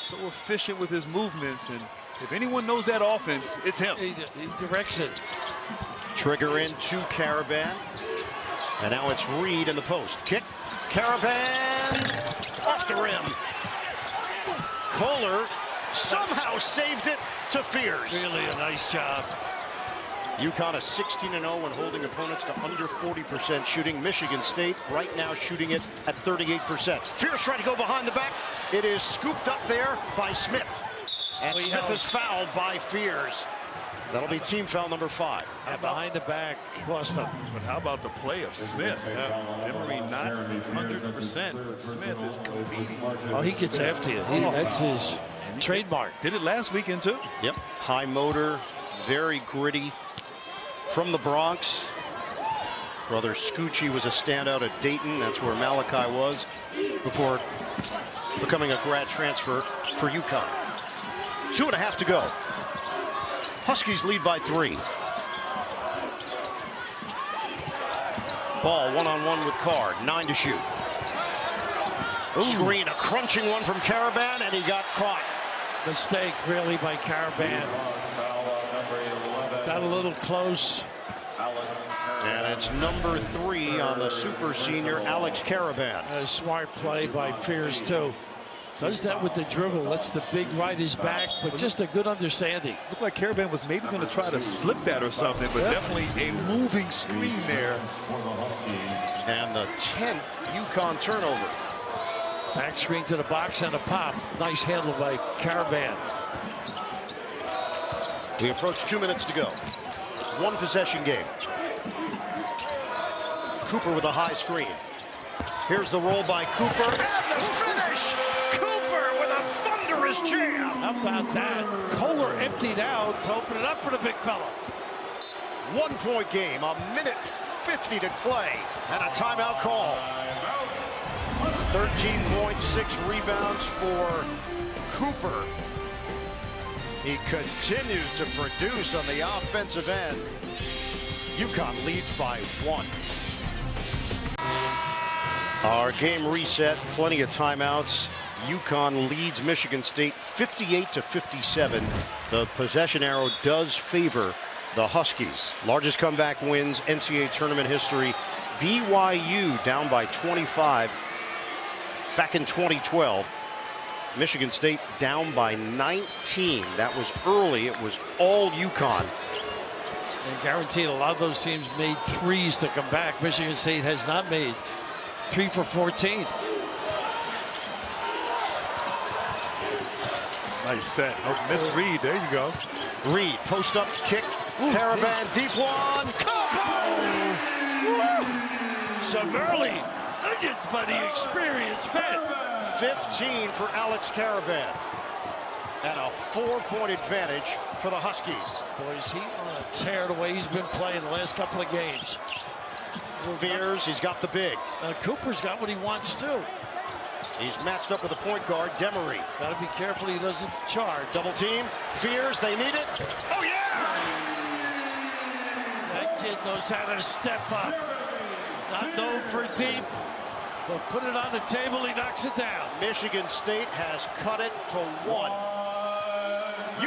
so efficient with his movements, and if anyone knows that offense, it's him. He directs it. Trigger in to Caravan. And now it's Reed in the post. Kick. Caravan off the rim. Kohler somehow saved it to Fears. Really a nice job. UConn is 16-0 when holding opponents to under 40% shooting. Michigan State right now shooting it at 38%. Fears trying to go behind the back. It is scooped up there by Smith. And Smith is fouled by Fears. That'll be team foul number 5. And behind the back, cost them. But how about the play of Smith? Emery not 100%. Smith is competing. Oh, he gets after you. That's his trademark. Did it last weekend, too? Yep. High motor, very gritty. From the Bronx. Brother Scoochie was a standout at Dayton. That's where Malachi was before becoming a grad transfer for UConn. 2.5 to go. Huskies lead by 3. Ball one-on-one with Card. 9 to shoot. Screen, a crunching one from Caravan, and he got caught. Mistake, really, by Caravan. Got a little close. And it's number 3 on the super senior, Alex Caravan. A smart play by Fears, too. Does that with the dribble. Lets the big right his back, but just a good understanding. Looked like Caravan was maybe going to try to slip that or something, but definitely a moving screen there. And the 10th UConn turnover. Back screen to the box and a pop. Nice handle by Caravan. We approach 2 minutes to go. 1 possession game. Cooper with a high screen. Here's the roll by Cooper. And the finish! Cooper with a thunderous jam. How about that? Kohler emptied out to open it up for the big fella. 1-point game, 1:50 to play, and a timeout call. 13.6 rebounds for Cooper. He continues to produce on the offensive end. UConn leads by 1. Our game reset, plenty of timeouts. UConn leads Michigan State 58-57. The possession arrow does favor the Huskies. Largest comeback wins NCAA tournament history. BYU down by 25 back in 2012. Michigan State down by 19. That was early. It was all UConn. And guaranteed a lot of those teams made threes to come back. Michigan State has not made 3 for 14. Nice set. Oh, miss Reed. There you go. Reed, post up kick. Caravan, deep one. Some early nuggets by the experienced vet. 15 for Alex Caravan. And a 4-point advantage for the Huskies. Boy, is he on a tear the way he's been playing the last couple of games. Fears, he's got the big. Cooper's got what he wants too. He's matched up with the point guard, Demery. Got to be careful he doesn't charge. Double team. Fears, they need it. Oh, yeah! That kid knows how to step up. Not known for deep, but put it on the table, he knocks it down. Michigan State has cut it to 1.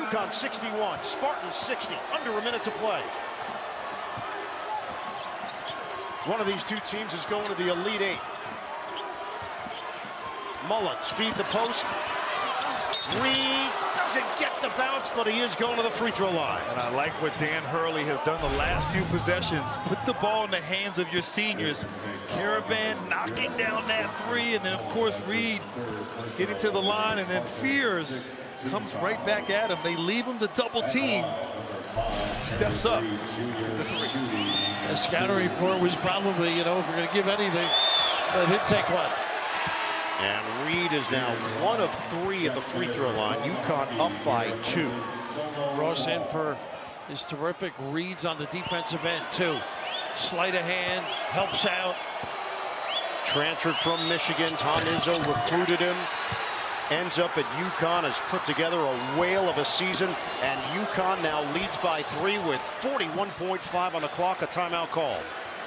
UConn 61, Spartans 60, under a minute to play. One of these two teams is going to the Elite 8. Mullins feed the post. Reed doesn't get the bounce, but he is going to the free throw line. And I like what Dan Hurley has done the last few possessions. Put the ball in the hands of your seniors. Caravan knocking down that 3, and then of course Reed getting to the line, and then Fears comes right back at him. They leave him to double team. Steps up. The scouting report was probably, if we're going to give anything, let him take one. And Reed is now 1 of 3 at the free throw line. UConn up by 2. Ross in for his terrific reads on the defensive end, too. Sleight of hand, helps out. Transferred from Michigan. Tom Izzo recruited him. Ends up at UConn, has put together a whale of a season. And UConn now leads by 3 with 41.5 on the clock. A timeout call.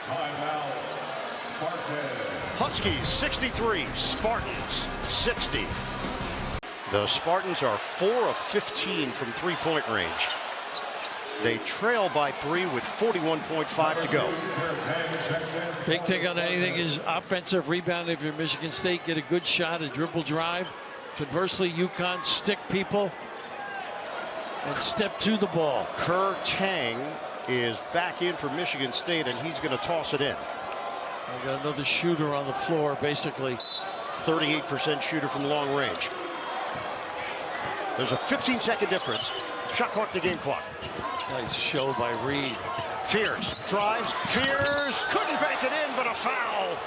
Timeout. Spartans. Huskies 63, Spartans 60. The Spartans are 4 of 15 from three-point range. They trail by 3 with 41.5 to go. Big thing on anything is offensive rebound. If you're Michigan State, get a good shot, a dribble drive. Conversely, UConn stick people and step to the ball. Kerr Tang is back in for Michigan State, and he's going to toss it in. I got another shooter on the floor, basically. 38% shooter from long range. There's a 15-second difference. Shot clock to game clock. Nice show by Reed. Fears drives. Fears couldn't bank it in, but a foul.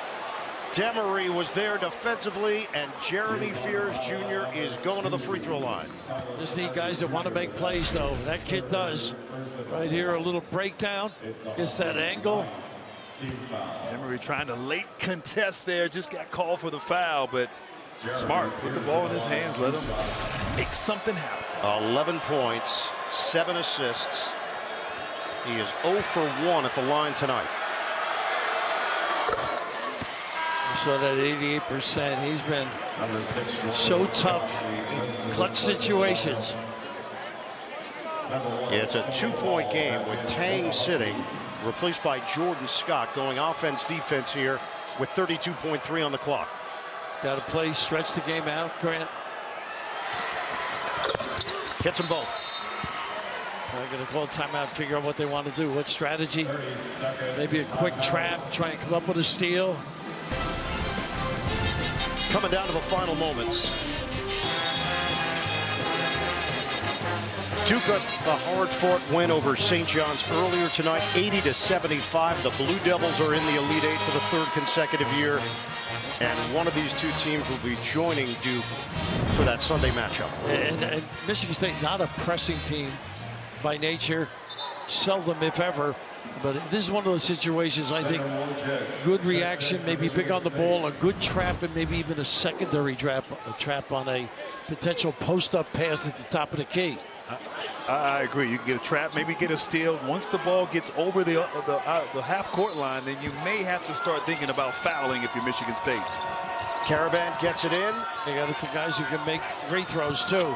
Demery was there defensively, and Jeremy Fears Jr. is going to the free throw line. Just need guys that want to make plays, though. That kid does. Right here, a little breakdown. Gets that angle. Demery trying to late contest there. Just got called for the foul, but smart. Put the ball in his hands. Let him make something happen. 11 points, 7 assists. He is 0 for 1 at the line tonight. So that 88%, he's been so tough in clutch situations. It's a 2-point game with Tang sitting, replaced by Jordan Scott, going offense-defense here with 32.3 on the clock. Got to play, stretch the game out, Grant. Hits them both. They're going to call a timeout, figure out what they want to do. What strategy? Maybe a quick trap, try and come up with a steal. Coming down to the final moments. Duke got a hard-fought win over St. John's earlier tonight, 80-75. The Blue Devils are in the Elite Eight for the 3rd consecutive year. And one of these two teams will be joining Duke for that Sunday matchup. And Michigan State, not a pressing team by nature, seldom if ever. But this is one of those situations, I think, good reaction, maybe big on the ball, a good trap, and maybe even a secondary trap on a potential post-up pass at the top of the key. I agree. You can get a trap, maybe get a steal. Once the ball gets over the half-court line, then you may have to start thinking about fouling if you're Michigan State. Caravan gets it in. They got the guys who can make free throws, too.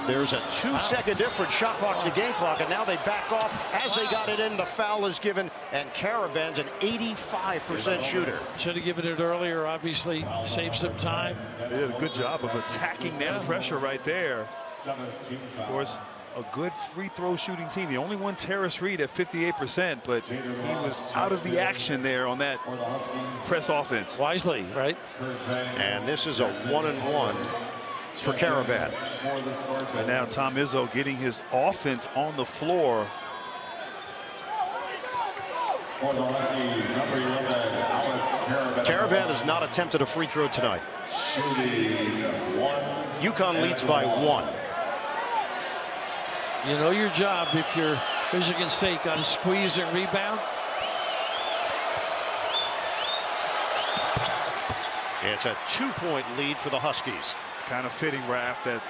There's a 2-second difference, shot clock to game clock, and now they back off. As they got it in, the foul is given, and Caravan's an 85% shooter. Should have given it earlier, obviously, save some time. They did a good job of attacking that pressure right there. Of course, a good free throw shooting team. The only one, Terrace Reed, at 58%, but he was out of the action there on that press offense. Wisely, right? And this is a 1-and-1 for Caravan. And now Tom Izzo getting his offense on the floor. Caravan has not attempted a free throw tonight. UConn leads by 1. You know your job if you're Michigan State. Got to squeeze and rebound. It's a 2-point lead for the Huskies. Kind of fitting, Raph, that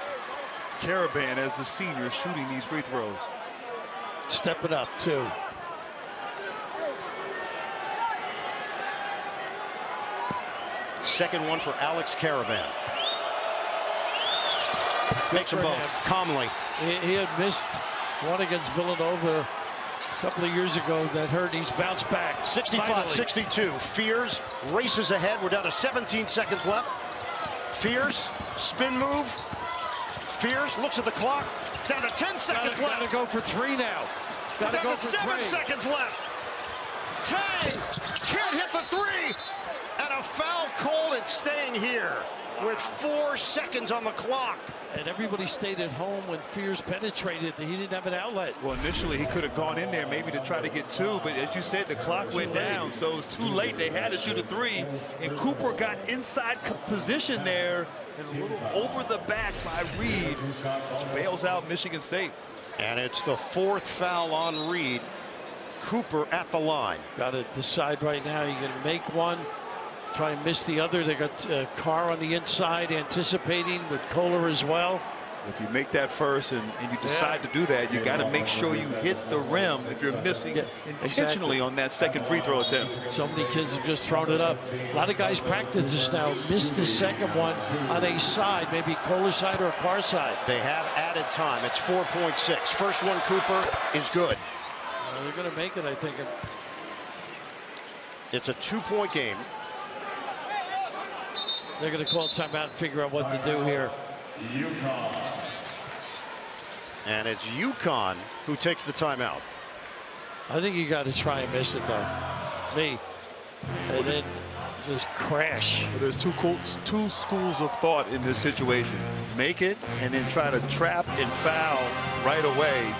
Caravan, as the senior, shooting these free throws. Step it up, too. Second one for Alex Caravan. Makes them both calmly. He had missed one against Villanova a couple of years ago that hurt. He's bounced back. 65-62. Fears races ahead. We're down to 17 seconds left. Fears, spin move. Fears looks at the clock. Down to 10 seconds left. Got to go for 3 now. Got to go for 7 seconds left. Tang can't hit the 3. And a foul called. It's staying here with 4 seconds on the clock. And everybody stayed at home when Fears penetrated. He didn't have an outlet. Well, initially he could have gone in there maybe to try to get 2, but as you said, the clock went down, so it was too late. They had to shoot a 3, and Cooper got inside position there and a little over the back by Reed, which bails out Michigan State. And it's the 4th foul on Reed. Cooper at the line. Got to decide right now. You're going to make one, try and miss the other. They got Carr on the inside, anticipating with Kohler as well. If you make that first and you decide to do that, you got to make sure you hit the rim if you're missing intentionally on that second free throw attempt. So many kids have just thrown it up. A lot of guys practice this now. Miss the second one on a side, maybe Kohler side or a Carr side. They have added time. It's 4.6. First one, Cooper, is good. They're going to make it, I think. It's a 2-point game. They're going to call timeout and figure out what to do here. UConn. And it's UConn who takes the timeout. I think you got to try and miss it, though. Me. And then just crash. There's two schools of thought in this situation. Make it and then try to trap and foul right away.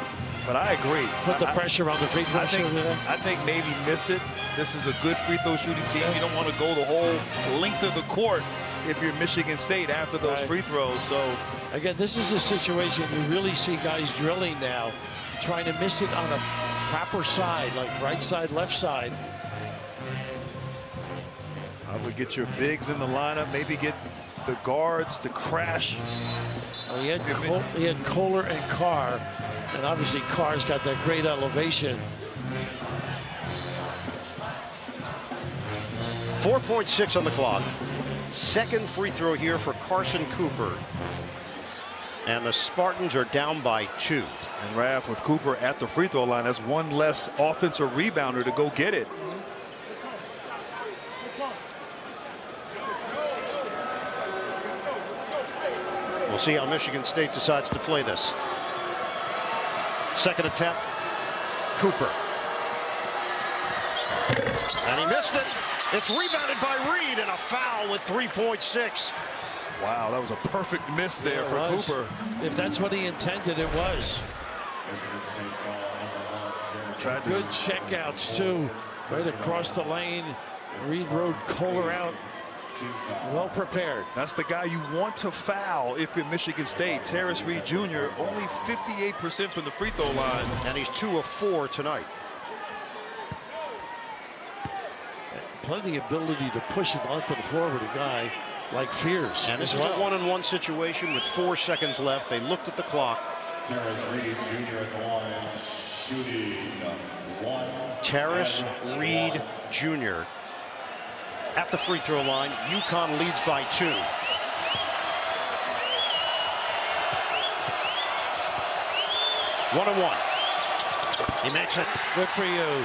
But I agree. Put the pressure on the free throw shooter. I think maybe miss it. This is a good free throw shooting team. You don't want to go the whole length of the court if you're Michigan State after those free throws. So again, this is a situation you really see guys drilling now, trying to miss it on a proper side, like right side, left side. I would get your bigs in the lineup, maybe get the guards to crash. Well, he had Kohler and Carr, and obviously Carr's got that great elevation. 4.6 on the clock. Second free throw here for Carson Cooper. And the Spartans are down by 2. And Raph, with Cooper at the free throw line, that's one less offensive rebounder to go get it. We'll see how Michigan State decides to play this. Second attempt, Cooper. And he missed it. It's rebounded by Reed, and a foul with 3.6. Wow, that was a perfect miss there for Cooper. If that's what he intended, it was. Good checkouts, too. Right across the lane. Reed rode Kohler out. Well prepared. That's the guy you want to foul if you're Michigan State. Terrace Reed Jr. only 58% from the free throw line. And he's 2 of 4 tonight. Plenty of ability to push it onto the floor with a guy like Fears. And this is a one-on-one situation with 4 seconds left. They looked at the clock. Terrace Reed Jr. at the line, shooting 1. Terrace Reed Jr. at the free throw line. UConn leads by 2. One-on-one. He makes it. Good for you.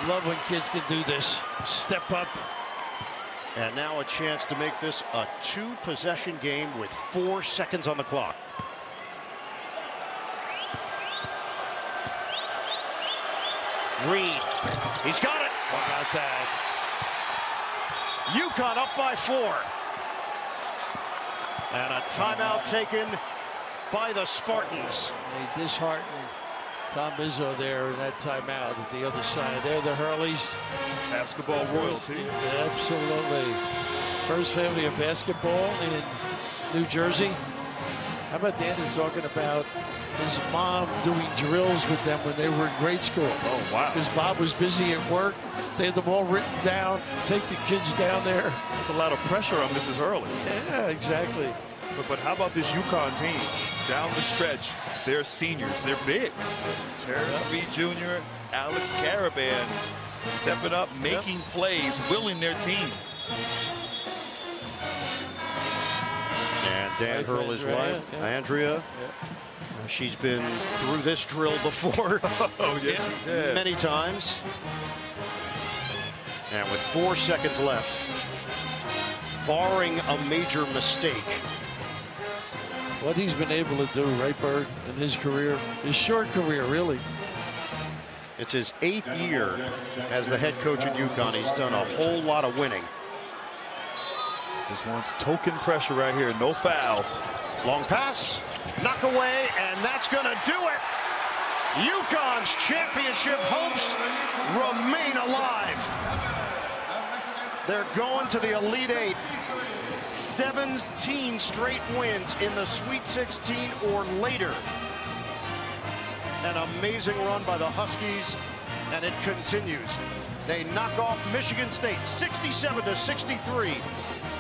Love when kids can do this. Step up. And now a chance to make this a 2-possession game with 4 seconds on the clock. Reed. He's got it. How about that? UConn up by 4. And a timeout taken by the Spartans. They disheartened Tom Izzo there in that timeout at the other side. There, the Hurleys. Basketball royalty. Absolutely. First family of basketball in New Jersey. How about Danny talking about his mom doing drills with them when they were in grade school? Oh, wow. Because Bob was busy at work. They had them all written down. Take the kids down there. That's a lot of pressure on Mrs. Hurley. Yeah, exactly. But how about this UConn team? Down the stretch, they're seniors. They're bigs. Terrace Reed Jr., Alex Caravan stepping up, making plays, willing their team. And Dan Hurley's wife, Andrea. She's been through this drill before. Oh, yeah. Many times. And with 4 seconds left, barring a major mistake. What he's been able to do, right, Bird, in his career, his short career, really. It's his 8th year as the head coach at UConn. He's done a whole lot of winning. Just wants token pressure right here. No fouls. Long pass, knock away, and that's going to do it. UConn's championship hopes remain alive. They're going to the Elite 8. 17 straight wins in the Sweet 16 or later. An amazing run by the Huskies, and it continues. They knock off Michigan State 67-63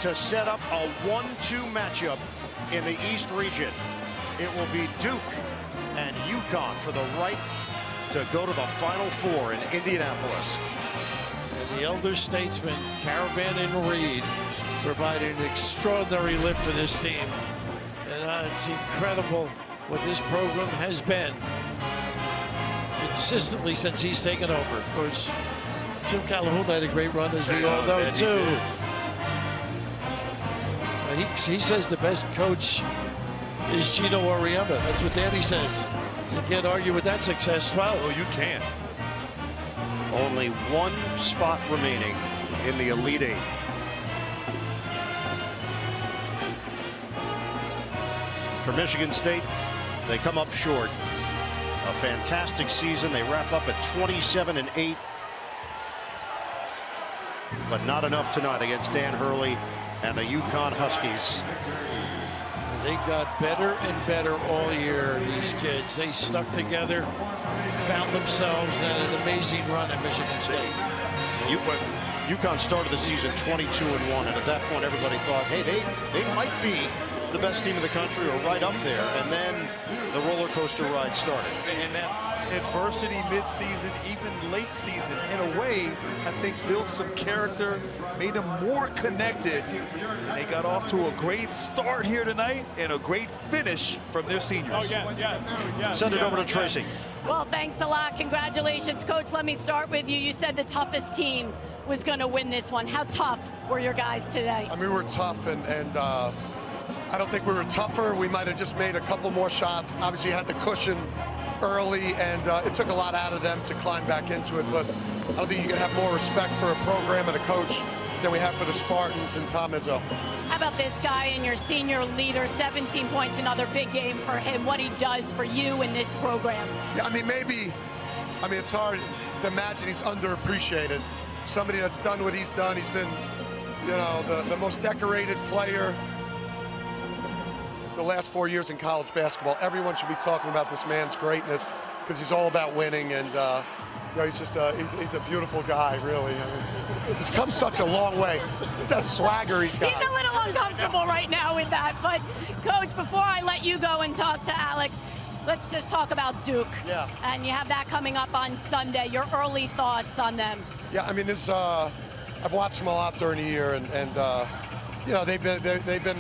to set up a 1-2 matchup in the East region. It will be Duke and UConn for the right to go to the Final Four in Indianapolis. And the elder statesman, Caravan and Reed, provided an extraordinary lift for this team. And it's incredible what this program has been consistently since he's taken over. Of course, Jim Calhoun had a great run, as we all know, too. He says the best coach is Gino Auriemma. That's what Danny says. So you can't argue with that success. Well, Oh, you can. Only one spot remaining in the Elite Eight. For Michigan State, they come up short. A fantastic season. They wrap up at 27-8. But not enough tonight against Dan Hurley and the UConn Huskies. they got better and better all year, these kids. They stuck together, found themselves in an amazing run at Michigan State. UConn started the season 22-1, and at that point everybody thought, hey, they might be the best team in the country or right up there. And then the roller coaster ride started. And that adversity mid-season, even late season, in a way, I think built some character, made them more connected. And they got off to a great start here tonight and a great finish from their seniors. Oh, yes. Send it over to Tracy. Well, thanks a lot. Congratulations, Coach. Let me start with you. You said the toughest team was going to win this one. How tough were your guys today? I mean, we were tough, and I don't think we were tougher. We might have just made a couple more shots. Obviously, had the cushion early, and it took a lot out of them to climb back into it. But I don't think you can have more respect for a program and a coach than we have for the Spartans and Tom Izzo. How about this guy and your senior leader, 17 points, another big game for him, what he does for you in this program? Yeah, I mean, it's hard to imagine he's underappreciated. Somebody that's done what he's done. He's been, the most decorated player the last 4 years in college basketball. Everyone should be talking about this man's greatness because he's all about winning, and he's just he's a beautiful guy, really. I mean, he's come such a long way. That swagger he's got. He's a little uncomfortable right now with that, but Coach, before I let you go and talk to Alex, let's just talk about Duke. Yeah. And you have that coming up on Sunday. Your early thoughts on them? Yeah, I mean, I've watched them a lot during the year, and they've been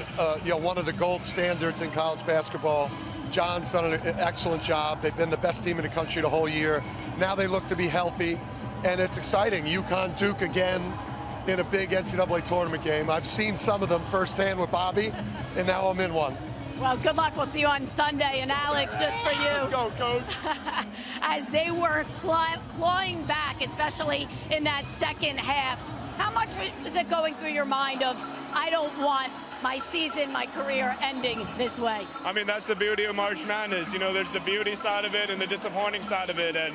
one of the gold standards in college basketball. John's done an excellent job. They've been the best team in the country the whole year. Now they look to be healthy, and it's exciting. UConn Duke again in a big NCAA tournament game. I've seen some of them firsthand with Bobby, and now I'm in one. Well, good luck. We'll see you on Sunday. And Alex, just for you. Let's go, Coach. As they were clawing back, especially in that second half, how much was it going through your mind of, I don't want my season, my career ending this way? I mean, that's the beauty of March Madness. There's the beauty side of it and the disappointing side of it. And,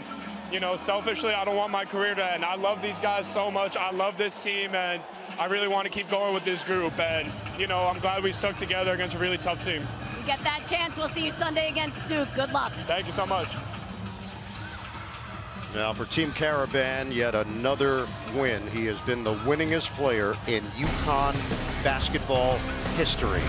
selfishly, I don't want my career to end. I love these guys so much. I love this team, and I really want to keep going with this group. And, I'm glad we stuck together against a really tough team. You get that chance. We'll see you Sunday against Duke. Good luck. Thank you so much. Now for Team Caravan, yet another win. He has been the winningest player in UConn basketball history.